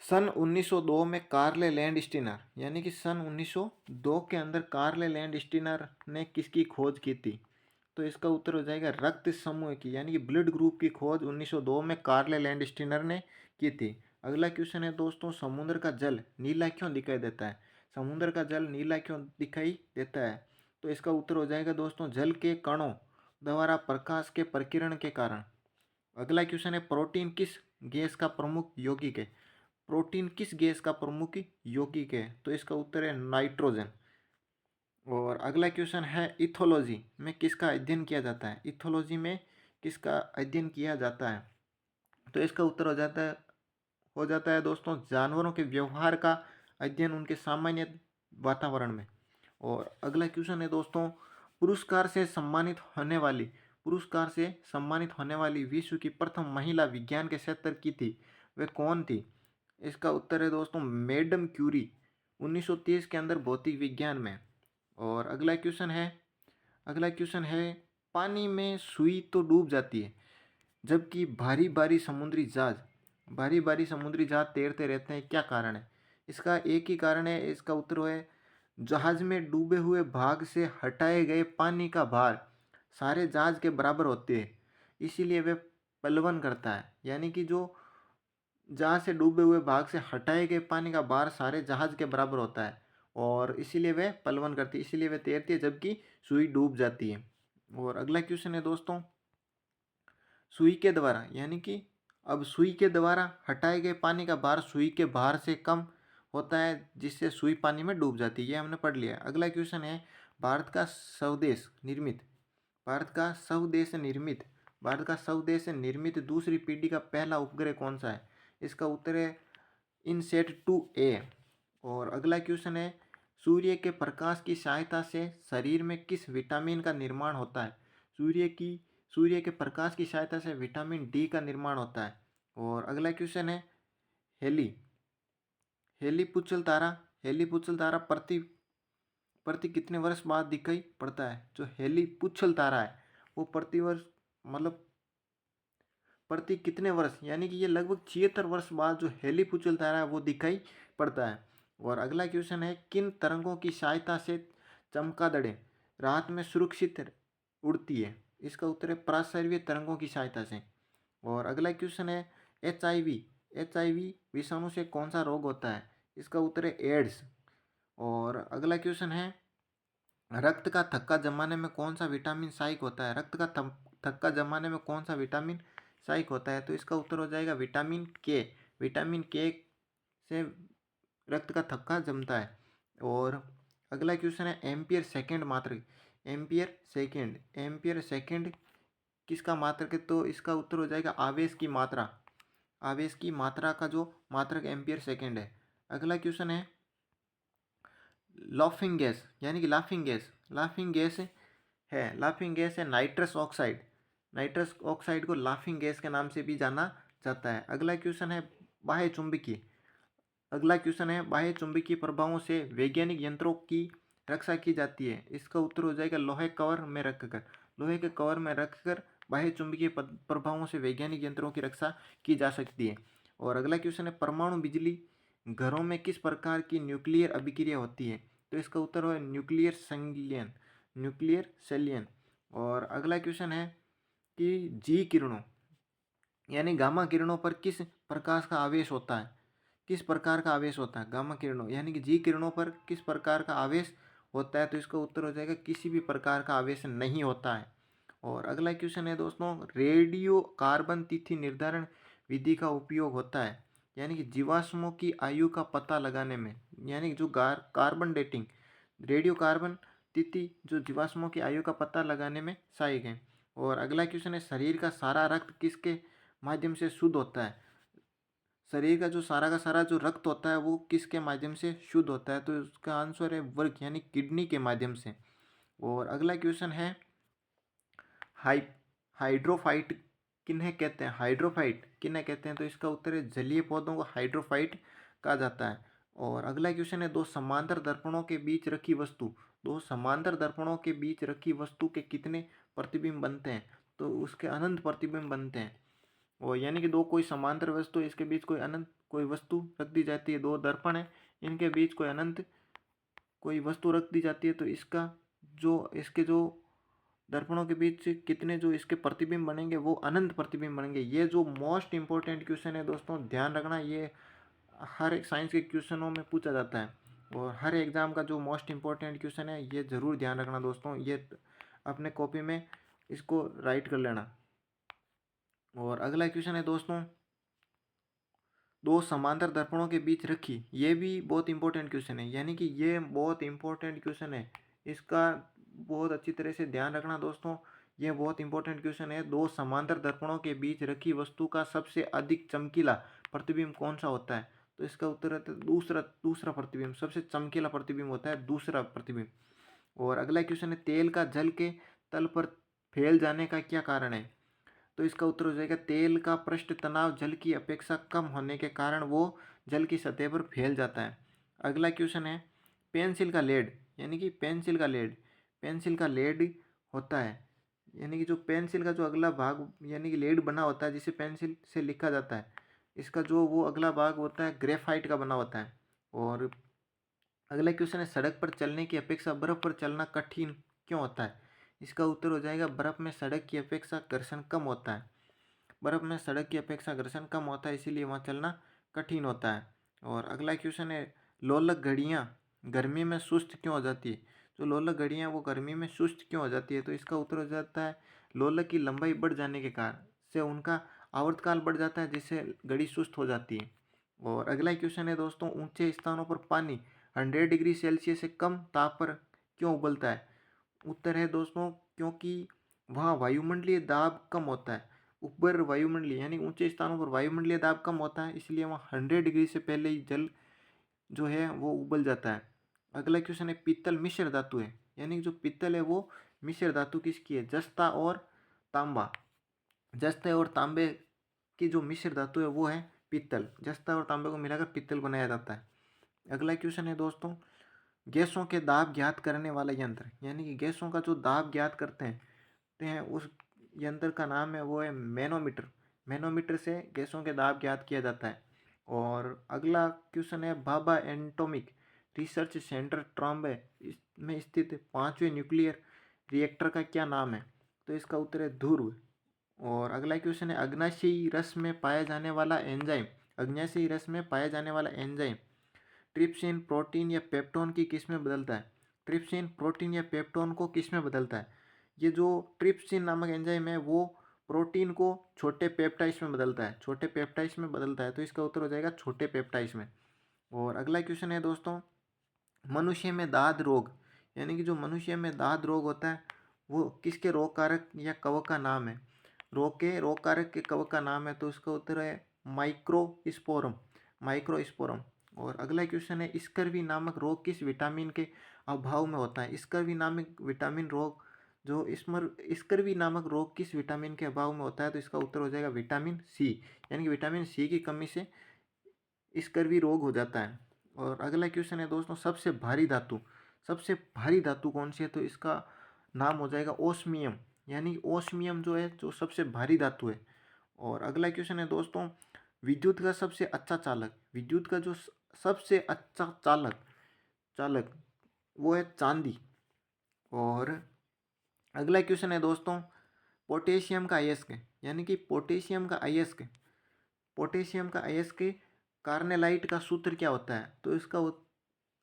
सन 1902 में कार्ले लैंडस्टीनर, यानी कि सन 1902 के अंदर कार्ले लैंडस्टीनर ने किसकी खोज की थी? तो इसका उत्तर हो जाएगा रक्त समूह की, यानी कि ब्लड ग्रुप की खोज 1902 में कार्ले लैंडस्टीनर ने की थी। अगला क्वेश्चन है दोस्तों, समुद्र का जल नीला क्यों दिखाई देता है? समुद्र का जल नीला क्यों दिखाई देता है? तो इसका उत्तर हो जाएगा दोस्तों, जल के कणों द्वारा प्रकाश के प्रकीर्ण के कारण। अगला क्वेश्चन है, प्रोटीन किस गैस का प्रमुख यौगिक है? तो इसका उत्तर है नाइट्रोजन। और अगला क्वेश्चन है, इथोलॉजी में किसका अध्ययन किया जाता है? इथोलॉजी में किसका अध्ययन किया जाता है? तो इसका उत्तर हो जाता है दोस्तों, जानवरों के व्यवहार का अध्ययन उनके सामान्य वातावरण में। और अगला क्वेश्चन है दोस्तों, पुरस्कार से सम्मानित होने वाली विश्व की प्रथम महिला विज्ञान के क्षेत्र की थी, वे कौन थी? इसका उत्तर है दोस्तों मैडम क्यूरी, 1930 के अंदर भौतिक विज्ञान में। और अगला क्वेश्चन है, पानी में सुई तो डूब जाती है जबकि भारी भारी समुद्री जहाज तैरते रहते हैं, क्या कारण है? इसका एक ही कारण है, इसका उत्तर है जहाज में डूबे हुए भाग से हटाए गए पानी का भार सारे जहाज के बराबर होते हैं, इसीलिए वे पलवन करता है। यानी कि जो जहाज से डूबे हुए भाग से हटाए गए पानी का भार सारे जहाज के बराबर होता है और इसीलिए वे पलवन करती है, इसीलिए वे तैरती है जबकि सुई डूब जाती है। और अगला क्वेश्चन है दोस्तों, सुई के द्वारा, यानी कि अब सुई के द्वारा हटाए गए पानी का भार सुई के भार से कम होता है जिससे सुई पानी में डूब जाती है, ये हमने पढ़ लिया। अगला क्वेश्चन है, भारत का स्वदेश निर्मित भारत का स्वदेश निर्मित दूसरी पीढ़ी का पहला उपग्रह कौन सा है? इसका उत्तर है इनसेट 2A। और अगला क्वेश्चन है, सूर्य के प्रकाश की सहायता से शरीर में किस विटामिन का निर्माण होता है? सूर्य के प्रकाश की सहायता से विटामिन डी का निर्माण होता है। और अगला क्वेश्चन है, हेली हेलीपुचल तारा प्रति कितने वर्ष बाद दिखाई पड़ता है? जो हेलीपुचल तारा है वो प्रति वर्ष मतलब प्रति कितने वर्ष, यानी कि ये लगभग 76 वर्ष बाद जो हेलीपुचल तारा है वो दिखाई पड़ता है। और अगला क्वेश्चन है, किन तरंगों की सहायता से चमगादड़ें रात में सुरक्षित उड़ती है? इसका उत्तर है पराश्रव्य तरंगों की सहायता से। और अगला क्वेश्चन है, एच आई वी विषाणु से कौन सा रोग होता है? इसका उत्तर है एड्स। और अगला क्वेश्चन है, रक्त का थक्का जमाने में कौन सा विटामिन सहायक होता है? थक्का जमाने में कौन सा विटामिन सहायक होता है? तो इसका उत्तर हो जाएगा विटामिन के से रक्त का थक्का जमता है। और अगला क्वेश्चन है, एम्पियर सेकेंड किसका मात्रक है? तो इसका उत्तर हो जाएगा आवेश की मात्रा का जो मात्रक एम्पियर सेकेंड है। अगला क्वेश्चन है, लाफिंग गैस, यानी कि लाफिंग गैस है नाइट्रस ऑक्साइड को लाफिंग गैस के नाम से भी जाना जाता है। अगला क्वेश्चन है, बाह्य चुंबकीय प्रभावों से वैज्ञानिक यंत्रों की रक्षा की जाती है। इसका उत्तर हो जाएगा लोहे के कवर में रखकर बाह्य चुंबकीय प्रभावों से वैज्ञानिक यंत्रों की रक्षा की जा सकती है। और अगला क्वेश्चन है, परमाणु बिजली घरों में किस प्रकार की न्यूक्लियर अभिक्रिया होती है? तो इसका उत्तर है न्यूक्लियर संलयन, न्यूक्लियर संलयन। और अगला क्वेश्चन है कि जी किरणों यानी गामा किरणों पर किस प्रकाश का आवेश होता है? किस प्रकार का आवेश होता है गामा किरणों यानी कि जी किरणों पर किस प्रकार का आवेश होता है? तो इसका उत्तर हो जाएगा किसी भी प्रकार का आवेश नहीं होता है। और अगला क्वेश्चन है दोस्तों, रेडियो कार्बन तिथि निर्धारण विधि का उपयोग होता है यानी कि जीवाश्मों की आयु का पता लगाने में, यानी कि जो कार्बन डेटिंग, रेडियो कार्बन तिथि जो जीवाश्मों की आयु का पता लगाने में सहायक है। और अगला क्वेश्चन है, शरीर का सारा रक्त किसके माध्यम से शुद्ध होता है? शरीर का सारा जो रक्त होता है वो किसके माध्यम से शुद्ध होता है? तो इसका आंसर है वर्क यानी किडनी के माध्यम से। और अगला क्वेश्चन है, हाई हाइड्रोफाइट किन्हें कहते हैं? हाइड्रोफाइट किन्हें कहते हैं? तो इसका उत्तर है जलीय पौधों को हाइड्रोफाइट कहा जाता है। और अगला क्वेश्चन है, दो समांतर दर्पणों के बीच रखी वस्तु, दो समांतर दर्पणों के बीच रखी वस्तु के कितने प्रतिबिंब बनते हैं? तो उसके अनंत प्रतिबिंब बनते हैं। और यानी कि दो कोई समांतर वस्तु, इसके बीच कोई अनंत कोई वस्तु रख दी जाती है, दो दर्पण है इनके बीच कोई अनंत कोई वस्तु रख दी जाती है, तो इसका इसके जो दर्पणों के बीच कितने जो इसके प्रतिबिंब बनेंगे वो अनंत प्रतिबिंब बनेंगे। ये जो मोस्ट इंपॉर्टेंट क्वेश्चन है दोस्तों, ध्यान रखना, ये हर एक साइंस के क्वेश्चनों में पूछा जाता है और हर एग्जाम का जो मोस्ट इंपॉर्टेंट क्वेश्चन है ये ज़रूर ध्यान रखना दोस्तों, ये अपने कॉपी में इसको राइट कर लेना। और अगला क्वेश्चन है दोस्तों, दो समांतर दर्पणों के बीच रखी, ये भी बहुत इंपॉर्टेंट क्वेश्चन है, यानी कि ये बहुत इंपॉर्टेंट क्वेश्चन है, इसका बहुत अच्छी तरह से ध्यान रखना दोस्तों। ये बहुत इंपॉर्टेंट क्वेश्चन है, दो समांतर दर्पणों के बीच रखी वस्तु का सबसे अधिक चमकीला प्रतिबिंब कौन सा होता है? तो इसका उत्तर है दूसरा दूसरा प्रतिबिंब, सबसे चमकीला प्रतिबिंब होता है दूसरा प्रतिबिंब। और अगला क्वेश्चन है, तेल का जल के तल पर फैल जाने का क्या कारण है? तो इसका उत्तर हो जाएगा तेल का पृष्ठ तनाव जल की अपेक्षा कम होने के कारण वो जल की सतह पर फैल जाता है। अगला क्वेश्चन है, पेंसिल का लेड यानी कि पेंसिल का लेड होता है, यानी कि जो पेंसिल का जो अगला भाग यानी कि लेड बना होता है जिसे पेंसिल से लिखा जाता है, इसका जो वो अगला भाग होता है ग्रेफाइट का बना होता है। और अगला क्वेश्चन है, सड़क पर चलने की अपेक्षा बर्फ पर चलना कठिन क्यों होता है? इसका उत्तर हो जाएगा बर्फ में सड़क की अपेक्षा घर्षण कम होता है, बर्फ में सड़क की अपेक्षा घर्षण कम होता है इसीलिए वहाँ चलना कठिन होता है। और अगला क्वेश्चन है, लोलक घड़ियाँ गर्मी में सुस्त क्यों हो जाती है? जो लोलक घड़ियाँ वो गर्मी में सुस्त क्यों हो जाती है? तो इसका उत्तर हो जाता है लोलक की लंबाई बढ़ जाने के कारण से उनका आवर्तकाल बढ़ जाता है जिससे घड़ी सुस्त हो जाती है। और अगला क्वेश्चन है दोस्तों, ऊंचे स्थानों पर पानी 100 डिग्री सेल्सियस से कम ताप पर क्यों उबलता है? उत्तर है दोस्तों क्योंकि वहाँ वायुमंडलीय दाब कम होता है, ऊपर वायुमंडलीय यानी ऊंचे स्थानों पर वायुमंडलीय दाब कम होता है इसलिए वहाँ 100 डिग्री से पहले ही जल जो है वो उबल जाता है। अगला क्वेश्चन है, पीतल मिश्र धातु है, यानी कि जो पीतल है वो मिश्र धातु किसकी है? जस्ता और तांबा, जस्ता और तांबे की जो मिश्र धातु है वो है पीतल, जस्ता और तांबे को मिलाकर पीतल बनाया जाता है। अगला क्वेश्चन है दोस्तों, गैसों के दाब ज्ञात करने वाला यंत्र, यानी कि गैसों का जो दाब ज्ञात करते हैं उस यंत्र का नाम है वो है मैनोमीटर, मैनोमीटर से गैसों के दाब ज्ञात किया जाता है। और अगला क्वेश्चन है, Bhabha atomic research centre Trombay में स्थित पांचवें न्यूक्लियर रिएक्टर का क्या नाम है? तो इसका उत्तर है ध्रुव। और अगला क्वेश्चन है, अग्नाशयी रस में पाया जाने वाला एंजाइम, अग्नाशयी रस में पाया जाने वाला एंजाइम ट्रिप्सिन प्रोटीन या पेप्टोन की किस में बदलता है? ट्रिप्सिन प्रोटीन या पेप्टोन को किस में बदलता है? ये जो ट्रिप्सिन नामक एंजाइम है वो प्रोटीन को छोटे पेप्टाइड्स में बदलता है, छोटे पेप्टाइड्स में बदलता है, तो इसका उत्तर हो जाएगा छोटे पेप्टाइड्स में। और अगला क्वेश्चन है दोस्तों, मनुष्य में दाद रोग, यानी कि जो मनुष्य में दाद रोग होता है वो किसके रोग कारक या कवक का नाम है? रोग कारक के कवक का नाम है, तो इसका उत्तर है माइक्रोस्पोरम, माइक्रोस्पोरम। और अगला क्वेश्चन है, स्कर्वी नामक रोग किस विटामिन के अभाव में होता है? स्कर्वी नामक विटामिन रोग जो स्कर्वी नामक रोग किस विटामिन के अभाव में होता है? तो इसका उत्तर हो जाएगा विटामिन सी, यानी कि विटामिन सी की कमी से स्कर्वी रोग हो जाता है। और अगला क्वेश्चन है दोस्तों, सबसे भारी धातु कौन सी है? तो इसका नाम हो जाएगा ओस्मियम, यानी ओस्मियम जो है जो सबसे भारी धातु है। और अगला क्वेश्चन है दोस्तों, विद्युत का सबसे अच्छा चालक, विद्युत का जो सबसे अच्छा चालक चालक वो है चांदी। और अगला क्वेश्चन है दोस्तों, पोटेशियम का अयस्क, यानी कि पोटेशियम का अयस्क, पोटेशियम का अयस्क कार्नेलाइट का सूत्र क्या होता है? तो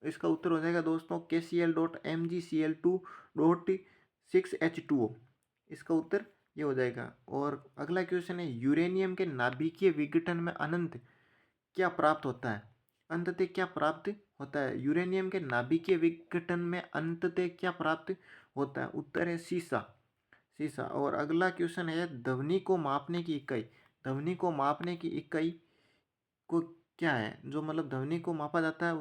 इसका उत्तर हो जाएगा दोस्तों KCl.MgCl2.6H2O। इसका उत्तर ये हो जाएगा। और अगला क्वेश्चन है, यूरेनियम के नाभिकीय विघटन में अनंत क्या प्राप्त होता है? अंततः क्या प्राप्त होता है? यूरेनियम के नाभिकीय विघटन में अंततः क्या प्राप्त होता है? उत्तर है सीसा, सीसा। और अगला क्वेश्चन है, ध्वनि को मापने की इकाई, ध्वनि को मापने की इकाई को क्या है? जो मतलब ध्वनि को मापा जाता है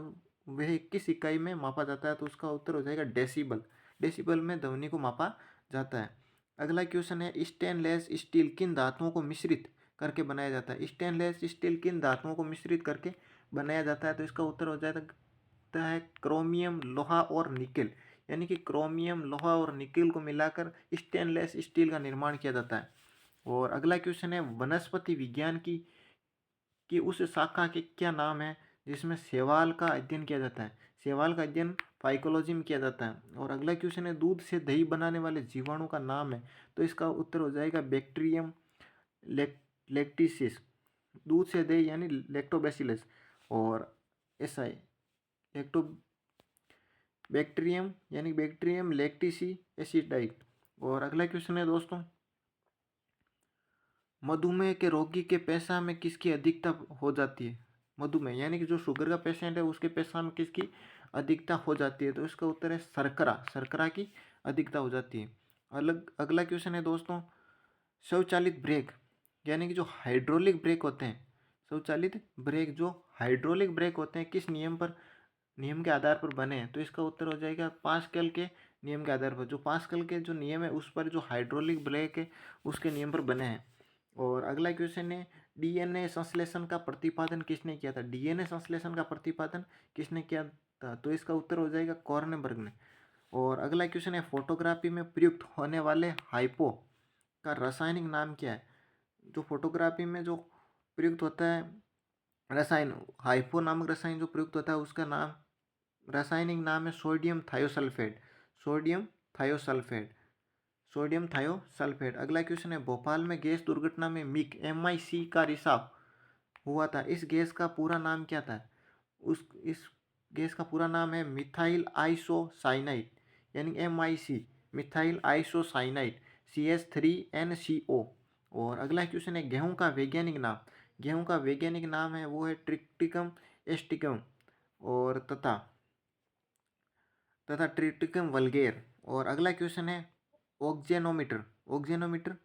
वह किस इकाई में मापा जाता है? तो उसका उत्तर हो जाएगा डेसिबल, डेसिबल में ध्वनि को मापा जाता है। अगला क्वेश्चन है, स्टेनलेस स्टील किन धातुओं को मिश्रित करके बनाया जाता है? स्टेनलेस स्टील किन धातुओं को मिश्रित करके बनाया जाता है? तो इसका उत्तर हो जाता है क्रोमियम, लोहा और निकेल, यानी कि क्रोमियम, लोहा और निकेल को मिलाकर स्टेनलेस स्टील का निर्माण किया जाता है। और अगला क्वेश्चन है, वनस्पति विज्ञान की उस शाखा के क्या नाम है जिसमें शैवाल का अध्ययन किया जाता है? शैवाल का अध्ययन फाइकोलॉजी में किया जाता है। और अगला क्वेश्चन है, दूध से दही बनाने वाले जीवाणु का नाम है? तो इसका उत्तर हो जाएगा बैक्टीरियम लैक्टिसिस, दूध से दही यानी लैक्टोबैसिलस। और ऐसा है लैक्टो बैक्टीरियम यानी बैक्टीरियम लैक्टिसी एसिडाइट। और अगला क्वेश्चन है दोस्तों, मधुमेह के रोगी के पेशाब में किसकी अधिकता हो जाती है? मधुमेह यानी कि जो शुगर का पेशेंट है उसके पेशाब में किसकी अधिकता हो जाती है? तो इसका उत्तर है शर्करा, शर्करा की अधिकता हो जाती है। अगला क्वेश्चन है दोस्तों, स्वचालित ब्रेक यानी कि जो हाइड्रोलिक ब्रेक होते हैं, स्वचालित ब्रेक जो हाइड्रोलिक ब्रेक होते हैं किस नियम के आधार पर बने हैं? तो इसका उत्तर हो जाएगा पास्कल के नियम के आधार पर। जो पास्कल के जो नियम है उस पर जो हाइड्रोलिक ब्रेक है उसके नियम पर बने हैं। और अगला क्वेश्चन है, डीएनए संश्लेषण का प्रतिपादन किसने किया था? डीएनए संश्लेषण का प्रतिपादन किसने किया था? तो इसका उत्तर हो जाएगा कॉर्नबर्ग ने। और अगला क्वेश्चन है, फोटोग्राफी में प्रयुक्त होने वाले हाइपो का रासायनिक नाम क्या है? जो फोटोग्राफी में जो प्रयुक्त होता है रसायन, हाइपो नामक रसायन जो प्रयुक्त होता है उसका नाम, रासायनिक नाम है sodium thiosulphate, sodium thiosulphate, sodium thiosulphate. अगला क्वेश्चन है, भोपाल में गैस दुर्घटना में MIC का रिसाव हुआ था, इस गैस का पूरा नाम क्या था? उस इस गैस का पूरा नाम है मिथाइल आइसोसाइनाइड, यानी MIC, मिथाइल आइसोसाइनाइड CH3NCO। और अगला क्वेश्चन है, गेहूं का वैज्ञानिक नाम, गेहूं का वैज्ञानिक नाम है वो है ट्रिप्टिकम एस्टिकम और तथा ट्रिटिकम वल्गेर। और अगला क्वेश्चन है, ऑक्जेनोमीटर, ऑक्जेनोमीटर,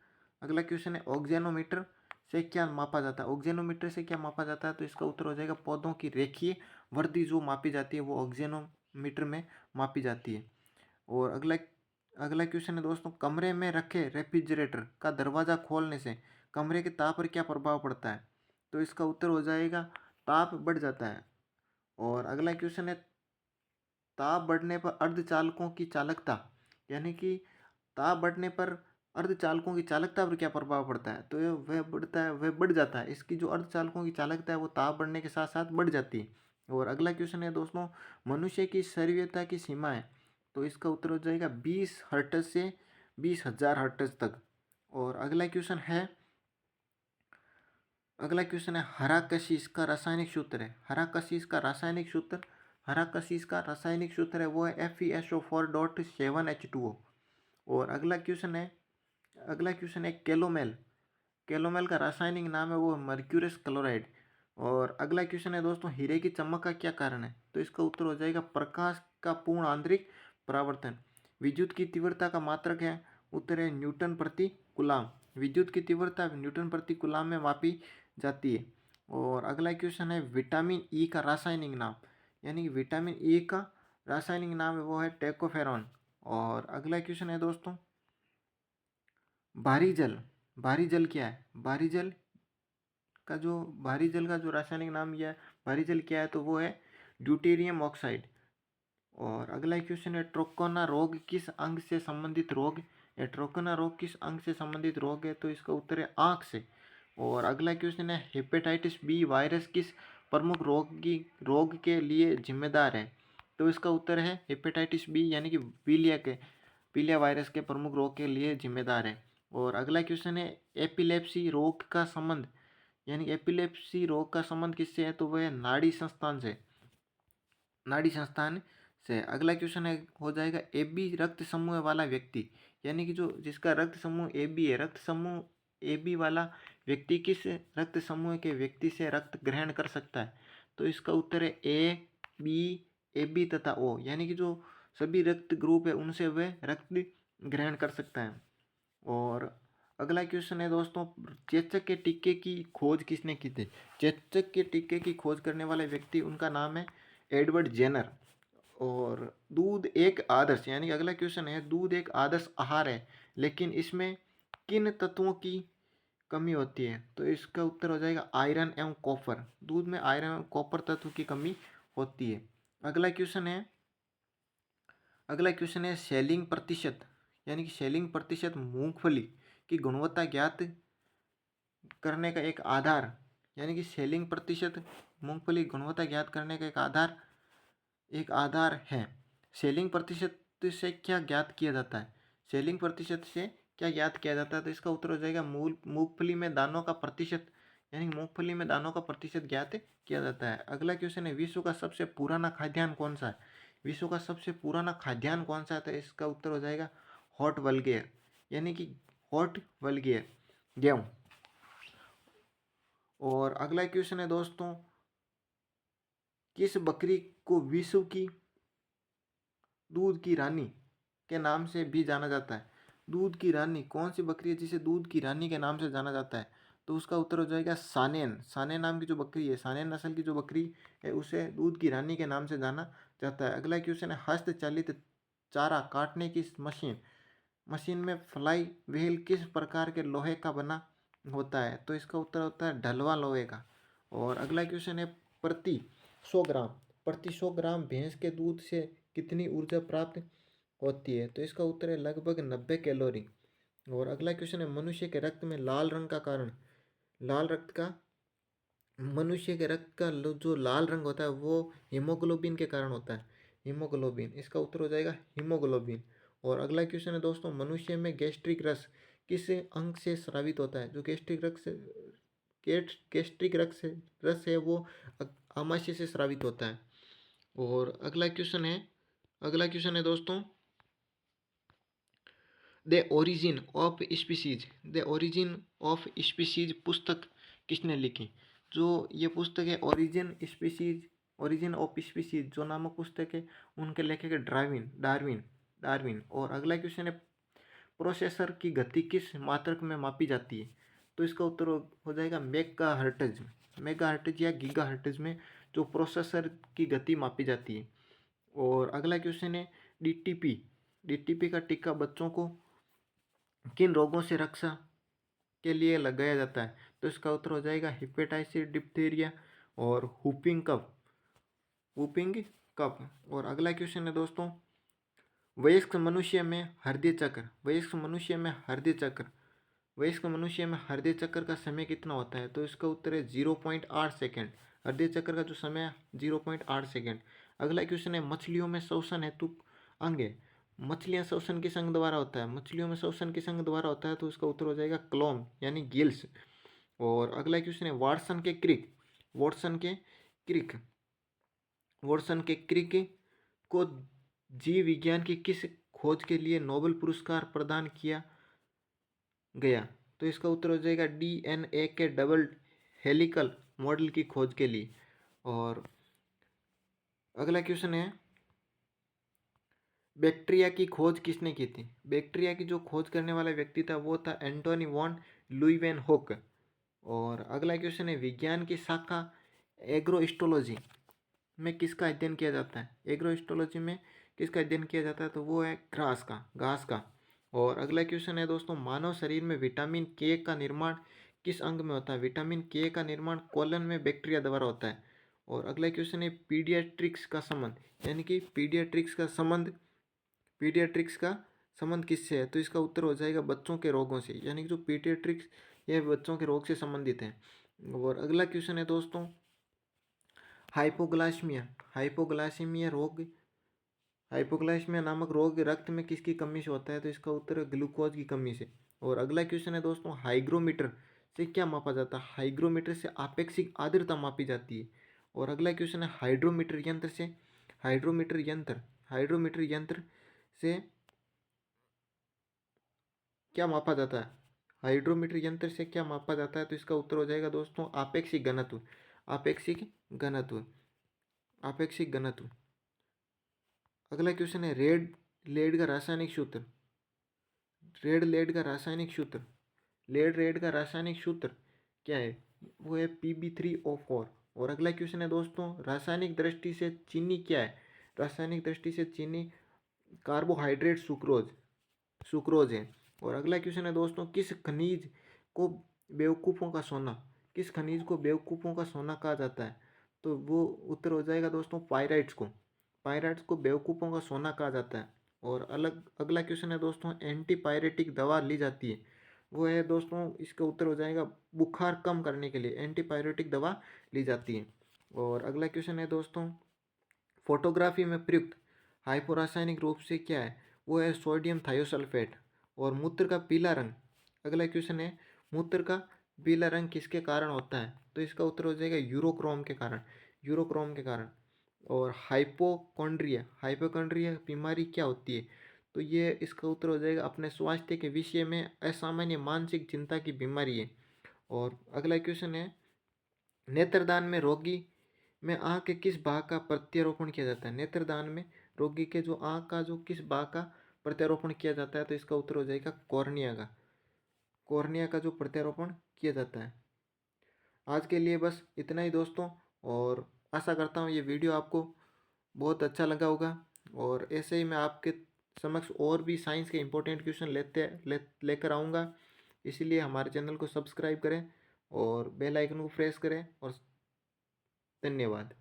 अगला क्वेश्चन है, ऑक्जेनोमीटर से क्या मापा जाता है? ऑक्जेनोमीटर से क्या मापा जाता है? तो इसका उत्तर हो जाएगा पौधों की रेखीय वृद्धि जो मापी जाती है वो ऑक्जेनोमीटर में मापी जाती है। और अगला क्वेश्चन है दोस्तों, कमरे में रखे रेफ्रिजरेटर का दरवाज़ा खोलने से कमरे के ताप पर क्या प्रभाव पड़ता है? तो इसका उत्तर हो जाएगा ताप बढ़ जाता है। और अगला क्वेश्चन है, ताप बढ़ने पर अर्धचालकों की चालकता, यानी कि ताप बढ़ने पर अर्धचालकों की चालकता पर क्या प्रभाव पड़ता है? तो वह बढ़ता है, वह बढ़ जाता है। इसकी जो अर्धचालकों की चालकता है वो ताप बढ़ने के साथ साथ बढ़ जाती है। और अगला क्वेश्चन है दोस्तों, मनुष्य की श्रव्यता की सीमा है? तो इसका उत्तर हो जाएगा 20 हर्ट्ज से 20,000 हर्ट्ज तक। और अगला क्वेश्चन है, हरा कशिश का रासायनिक सूत्र है, हरा कशिश का रासायनिक सूत्र, हरा कशिश का रासायनिक सूत्र है वो है FeSO4.7H2O। और अगला क्वेश्चन है कैलोमेल, कैलोमेल का रासायनिक नाम है वो मर्क्यूरस क्लोराइड। और अगला क्वेश्चन है दोस्तों, हीरे की चमक का क्या कारण है? तो इसका उत्तर हो जाएगा प्रकाश का पूर्ण आंतरिक परावर्तन। विद्युत की तीव्रता का मात्रक है, उत्तर है न्यूटन प्रति कूलाम, विद्युत की तीव्रता न्यूटन प्रति कूलाम में मापी जाती है। और अगला क्वेश्चन है, विटामिन ई का रासायनिक नाम, यानी कि विटामिन ई का रासायनिक नाम है वो है टेकोफेरॉन। और अगला क्वेश्चन है दोस्तों, भारी जल, भारी जल क्या है? भारी जल का जो रासायनिक नाम या भारी जल क्या है? तो वो है ड्यूटेरियम ऑक्साइड। और अगला क्वेश्चन है, ट्रोकोना रोग किस अंग से संबंधित रोग एट्रोकना रोग किस अंग से संबंधित रोग है? तो इसका उत्तर है आँख से। और अगला क्वेश्चन है हेपेटाइटिस बी वायरस किस प्रमुख रोग के लिए जिम्मेदार है? तो इसका उत्तर है हेपेटाइटिस बी यानी कि पीलिया वायरस के प्रमुख रोग के लिए जिम्मेदार है। और अगला क्वेश्चन है एपिलेप्सी रोग का संबंध यानी एपिलेप्सी रोग का संबंध किससे है? तो वह नाड़ी संस्थान से। अगला क्वेश्चन है हो जाएगा ए बी रक्त समूह वाला व्यक्ति यानी कि जो जिसका रक्त समूह ए बी है, रक्त समूह ए बी वाला व्यक्ति किस रक्त समूह के व्यक्ति से रक्त ग्रहण कर सकता है? तो इसका उत्तर है ए बी तथा ओ यानी कि जो सभी रक्त ग्रुप है उनसे वह रक्त ग्रहण कर सकता है। और अगला क्वेश्चन है दोस्तों चेचक के टीके की खोज किसने की थी? चेचक के टीके की खोज करने वाले व्यक्ति उनका नाम है एडवर्ड जेनर। और दूध एक आदर्श यानी अगला क्वेश्चन है दूध एक आदर्श आहार है लेकिन इसमें किन तत्वों की कमी होती है? तो इसका उत्तर हो जाएगा आयरन एवं कॉपर। दूध में आयरन एवं कॉपर तत्व की कमी होती है। अगला क्वेश्चन है सेलिंग प्रतिशत यानी कि सेलिंग प्रतिशत मूंगफली की गुणवत्ता ज्ञात करने का एक आधार यानी कि सेलिंग प्रतिशत मूंगफली गुणवत्ता ज्ञात करने का एक आधार है। सेलिंग प्रतिशत से क्या ज्ञात किया जाता है? सेलिंग प्रतिशत से क्या ज्ञात किया जाता है? तो इसका उत्तर हो जाएगा मूंगफली में दानों का प्रतिशत यानी मूंगफली में दानों का प्रतिशत ज्ञात किया जाता है। अगला क्वेश्चन है विश्व का सबसे पुराना खाद्यान्न कौन सा है? विश्व का सबसे पुराना खाद्यान्न कौन सा है? तो इसका उत्तर हो जाएगा हॉट वल्गेयर यानी कि हॉट वल्गेयर गेहूं। और अगला क्वेश्चन है दोस्तों किस बकरी को विश्व की दूध की रानी के नाम से भी जाना जाता है? दूध की रानी कौन सी बकरी है जिसे दूध की रानी के नाम से जाना जाता है? तो उसका उत्तर हो जाएगा सानेन। सानेन नाम की जो बकरी है, सानेन नस्ल की जो बकरी है उसे दूध की रानी के नाम से जाना जाता है। अगला क्वेश्चन है हस्तचालित चारा काटने की मशीन में फ्लाई व्हील किस प्रकार के लोहे का बना होता है? तो इसका उत्तर होता है ढलवा लोहे का। और अगला क्वेश्चन है प्रति 100 ग्राम भैंस के दूध से कितनी ऊर्जा प्राप्त होती है? तो इसका उत्तर है लगभग 90 कैलोरी। और अगला क्वेश्चन है मनुष्य के रक्त में लाल रंग का कारण लाल रक्त का मनुष्य के रक्त का जो लाल रंग होता है वो हीमोग्लोबिन के कारण होता है। हीमोग्लोबिन इसका उत्तर हो जाएगा हीमोग्लोबिन। और अगला क्वेश्चन है दोस्तों मनुष्य में गैस्ट्रिक रस किस अंग से स्रावित होता है? जो रस है वो आमाशय से स्रावित होता है। और अगला क्वेश्चन है दोस्तों द ओरिजिन ऑफ स्पीसीज पुस्तक किसने लिखी? जो ये पुस्तक है ओरिजिन ऑफ स्पीसीज जो नामक पुस्तक है उनके लेखक है डार्विन। और अगला क्वेश्चन है प्रोसेसर की गति किस मात्रक में मापी जाती है? तो इसका उत्तर हो जाएगा मेगाहर्ट्ज या गीगाहर्ट्ज में जो प्रोसेसर की गति मापी जाती है। और अगला क्वेश्चन है डीटीपी का टीका बच्चों को किन रोगों से रक्षा के लिए लगाया जाता है? तो इसका उत्तर हो जाएगा हेपेटाइटिस डिप्थीरिया और वुपिंग कफ। और अगला क्वेश्चन है दोस्तों वयस्क मनुष्य में हृदय चक्र का समय कितना होता है? तो इसका उत्तर है 0.8 सेकेंड। हृदय चक्र का जो समय है 0.8 सेकेंड। अगला क्वेश्चन है मछलियों में श्वसन हेतु अंग है मछलियां श्वसन किस अंग द्वारा होता है? तो इसका उत्तर हो जाएगा क्लोम यानी गिल्स। और अगला क्वेश्चन है वॉटसन के क्रिक को जीव विज्ञान की किस खोज के लिए नोबेल पुरस्कार प्रदान किया गया? तो इसका उत्तर हो जाएगा डीएनए के डबल हेलिकल मॉडल की खोज के लिए। और अगला क्वेश्चन है बैक्टीरिया की खोज किसने की थी? बैक्टीरिया की जो खोज करने वाला व्यक्ति था वो था एंटोनी वॉन लुईवेनहोक। और अगला क्वेश्चन है विज्ञान की शाखा एग्रोइस्टोलॉजी में किसका अध्ययन किया जाता है? एग्रोइस्टोलॉजी में किसका अध्ययन किया जाता है? तो वो है घास का। और अगला क्वेश्चन है दोस्तों मानव शरीर में विटामिन के का निर्माण किस अंग में होता है? विटामिन के का निर्माण कोलन में बैक्टीरिया द्वारा होता है। और अगला क्वेश्चन है पीडियाट्रिक्स का संबंध संबंध किससे है? तो इसका उत्तर हो जाएगा बच्चों के रोगों से, यानी कि जो पीडियाट्रिक्स ये बच्चों के रोग से संबंधित है। और अगला क्वेश्चन है दोस्तों, हाइपोग्लाइसीमिया हाइपोग्लाइसीमिया रोग हाइपोग्लाइसीमिया नामक रोग रक्त में किसकी कमी से होता है? तो इसका उत्तर है ग्लूकोज की कमी से। और अगला क्वेश्चन है दोस्तों, हाइग्रोमीटर से क्या मापा जाता है? हाइग्रोमीटर से आपेक्षिक आर्द्रता मापी जाती है। और अगला क्वेश्चन है, हाइड्रोमीटर यंत्र से क्या मापा जाता है? हाइड्रोमीटर यंत्र से क्या मापा जाता है? तो इसका उत्तर हो जाएगा दोस्तों आपेक्षिक घनत्व। आपेक्षिक घनत्व आपेक्षिक घनत्व। अगला क्वेश्चन है, लेड का रासायनिक सूत्र लेड का रासायनिक सूत्र रेड का रासायनिक सूत्र क्या है? वो है Pb3O4। और अगला क्वेश्चन है दोस्तों, रासायनिक दृष्टि से चीनी क्या है? रासायनिक दृष्टि से चीनी कार्बोहाइड्रेट सुक्रोज है। और अगला क्वेश्चन है दोस्तों, को बेवकूफ़ों का सोना किस खनिज को बेवकूफ़ों का सोना कहा जाता है? तो वो उत्तर हो जाएगा दोस्तों पायराइट्स को बेवकूफ़ों का सोना कहा जाता है। और अगला क्वेश्चन है दोस्तों, एंटीपायरेटिक दवा ली जाती है, वो है दोस्तों, इसका उत्तर हो जाएगा बुखार कम करने के लिए एंटीपायरेटिक दवा ली जाती है। और अगला क्वेश्चन है दोस्तों, फोटोग्राफी में प्रयुक्त हाइपोरासायनिक रूप से क्या है? वो है सोडियम थायोसल्फेट। और मूत्र का पीला रंग, अगला क्वेश्चन है, मूत्र का पीला रंग किसके कारण होता है? तो इसका उत्तर हो जाएगा यूरोक्रोम के कारण। और हाइपोकॉन्ड्रिया बीमारी क्या होती है? तो ये इसका उत्तर हो जाएगा अपने स्वास्थ्य के विषय में असामान्य मानसिक चिंता की बीमारी है। और अगला क्वेश्चन है, नेत्रदान में रोगी में आँख के किस भाग का प्रत्यारोपण किया जाता है? नेत्रदान में रोगी के जो आँख का जो किस भाग का प्रत्यारोपण किया जाता है? तो इसका उत्तर हो जाएगा कॉर्निया का जो प्रत्यारोपण किया जाता है। आज के लिए बस इतना ही दोस्तों, और आशा करता हूँ ये वीडियो आपको बहुत अच्छा लगा होगा। और ऐसे ही मैं आपके समक्ष और भी साइंस के इम्पोर्टेंट क्वेश्चन लेकर आऊँगा। इसीलिए हमारे चैनल को सब्सक्राइब करें और बेल आइकन को प्रेस करें। और धन्यवाद।